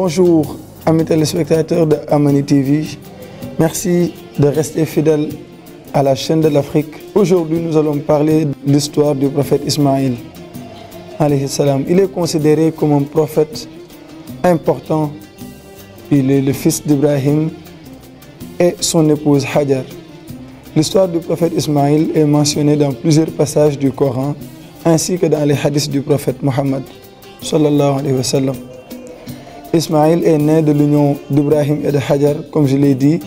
Bonjour amis téléspectateurs de Amani TV, merci de rester fidèles à la chaîne de l'Afrique. Aujourd'hui nous allons parler de l'histoire du prophète Ismaïl alayhi salam. Il est considéré comme un prophète important. Il est le fils d'Ibrahim et son épouse Hajar. L'histoire du prophète Ismaïl est mentionnée dans plusieurs passages du Coran ainsi que dans les hadiths du prophète Mohammed sallallahu alayhi wa sallam. Ismaïl est né de l'union d'Ibrahim et de Hajar, comme je l'ai dit,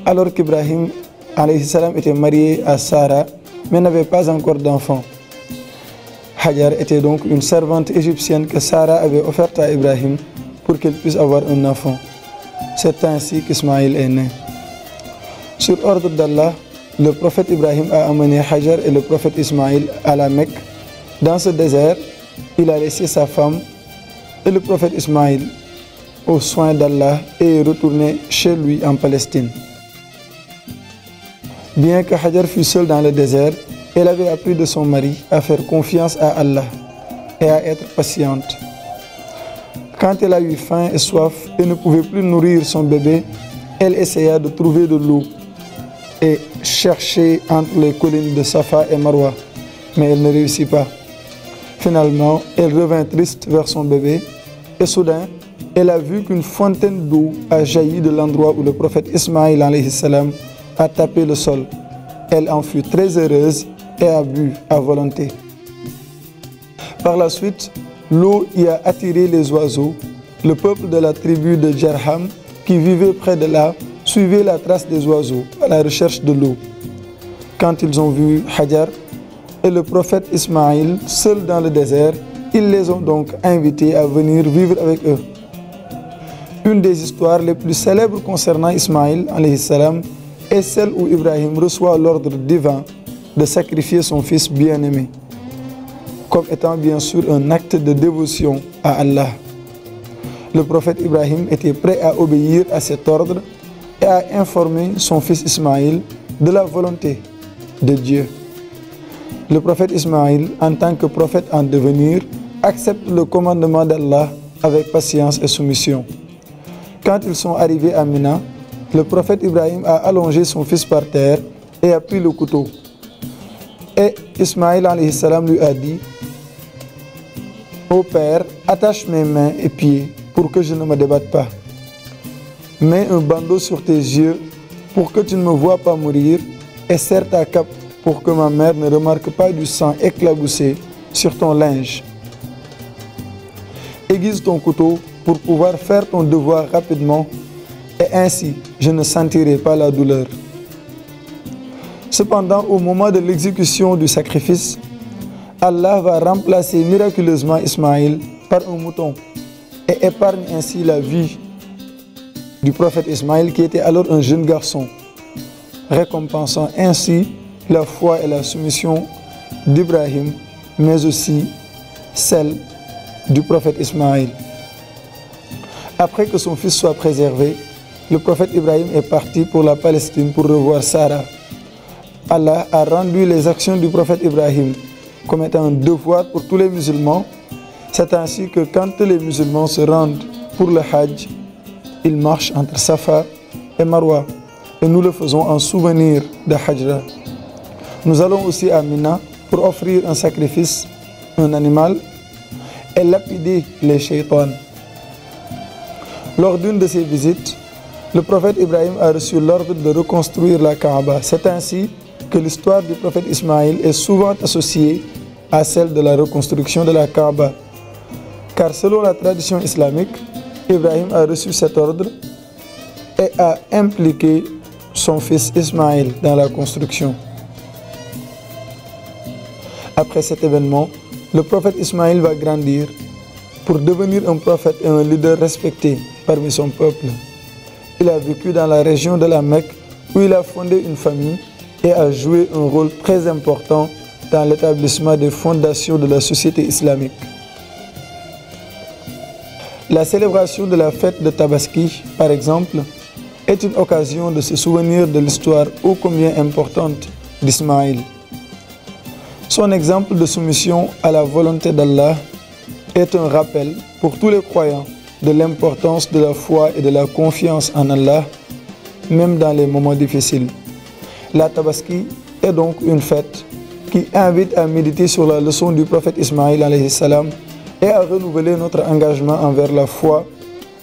alors qu'Ibrahim alayhi salam était marié à Sarah mais n'avait pas encore d'enfant. Hajar était donc une servante égyptienne que Sarah avait offerte à Ibrahim pour qu'il puisse avoir un enfant. C'est ainsi qu'Ismaïl est né. Sur ordre d'Allah, le prophète Ibrahim a amené Hajar et le prophète Ismaïl à la Mecque. Dans ce désert, il a laissé sa femme et le prophète Ismaïl aux soins d'Allah et est retourné chez lui en Palestine. Bien que Hajar fût seule dans le désert, elle avait appris de son mari à faire confiance à Allah et à être patiente. Quand elle a eu faim et soif et ne pouvait plus nourrir son bébé, elle essaya de trouver de l'eau et chercher entre les collines de Safa et Marwa, mais elle ne réussit pas. Finalement, elle revint triste vers son bébé et soudain, elle a vu qu'une fontaine d'eau a jailli de l'endroit où le prophète Ismaïl alayhi salam a tapé le sol. Elle en fut très heureuse et a bu à volonté. Par la suite, l'eau y a attiré les oiseaux. Le peuple de la tribu de Jarham qui vivait près de là suivait la trace des oiseaux à la recherche de l'eau. Quand ils ont vu Hajar et le prophète Ismaïl seuls dans le désert, ils les ont donc invités à venir vivre avec eux. Une des histoires les plus célèbres concernant Ismaïl alayhi salam est celle où Ibrahim reçoit l'ordre divin de sacrifier son fils bien-aimé, comme étant bien sûr un acte de dévotion à Allah. Le prophète Ibrahim était prêt à obéir à cet ordre et à informer son fils Ismaïl de la volonté de Dieu. Le prophète Ismaïl, en tant que prophète en devenir, accepte le commandement d'Allah avec patience et soumission. Quand ils sont arrivés à Mina, le prophète Ibrahim a allongé son fils par terre et a pris le couteau. Et Ismaïl alayhi salam lui a dit: Ô Père, attache mes mains et pieds pour que je ne me débatte pas. Mets un bandeau sur tes yeux pour que tu ne me vois pas mourir et serre ta cape pour que ma mère ne remarque pas du sang éclaboussé sur ton linge. Aiguise ton couteau pour pouvoir faire ton devoir rapidement et ainsi je ne sentirai pas la douleur. Cependant, au moment de l'exécution du sacrifice, Allah va remplacer miraculeusement Ismaïl par un mouton et épargne ainsi la vie du prophète Ismaïl qui était alors un jeune garçon, récompensant ainsi la foi et la soumission d'Ibrahim, mais aussi celle du prophète Ismaïl. Après que son fils soit préservé, le prophète Ibrahim est parti pour la Palestine pour revoir Sarah. Allah a rendu les actions du prophète Ibrahim comme étant un devoir pour tous les musulmans. C'est ainsi que quand les musulmans se rendent pour le Hajj, ils marchent entre Safa et Marwa et nous le faisons en souvenir de Hajra. Nous allons aussi à Mina pour offrir un sacrifice, un animal et lapider les shaitans. Lors d'une de ces visites, le prophète Ibrahim a reçu l'ordre de reconstruire la Kaaba. C'est ainsi que l'histoire du prophète Ismaïl est souvent associée à celle de la reconstruction de la Kaaba. Car selon la tradition islamique, Ibrahim a reçu cet ordre et a impliqué son fils Ismaïl dans la construction. Après cet événement, le prophète Ismaïl va grandir pour devenir un prophète et un leader respecté parmi son peuple. Il a vécu dans la région de la Mecque où il a fondé une famille et a joué un rôle très important dans l'établissement des fondations de la société islamique. La célébration de la fête de Tabaski, par exemple, est une occasion de se souvenir de l'histoire ô combien importante d'Ismaïl. Son exemple de soumission à la volonté d'Allah est un rappel pour tous les croyants de l'importance de la foi et de la confiance en Allah, même dans les moments difficiles. La Tabaski est donc une fête qui invite à méditer sur la leçon du prophète Ismaïl alayhi salam et à renouveler notre engagement envers la foi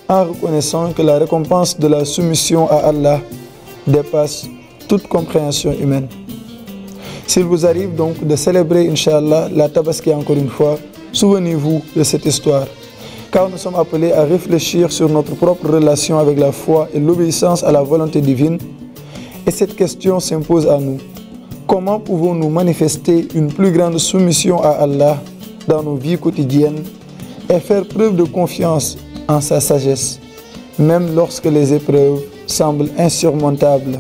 en reconnaissant que la récompense de la soumission à Allah dépasse toute compréhension humaine. S'il vous arrive donc de célébrer, Inch'Allah, la Tabaski encore une fois, souvenez-vous de cette histoire, car nous sommes appelés à réfléchir sur notre propre relation avec la foi et l'obéissance à la volonté divine. Et cette question s'impose à nous. Comment pouvons-nous manifester une plus grande soumission à Allah dans nos vies quotidiennes et faire preuve de confiance en sa sagesse, même lorsque les épreuves semblent insurmontables?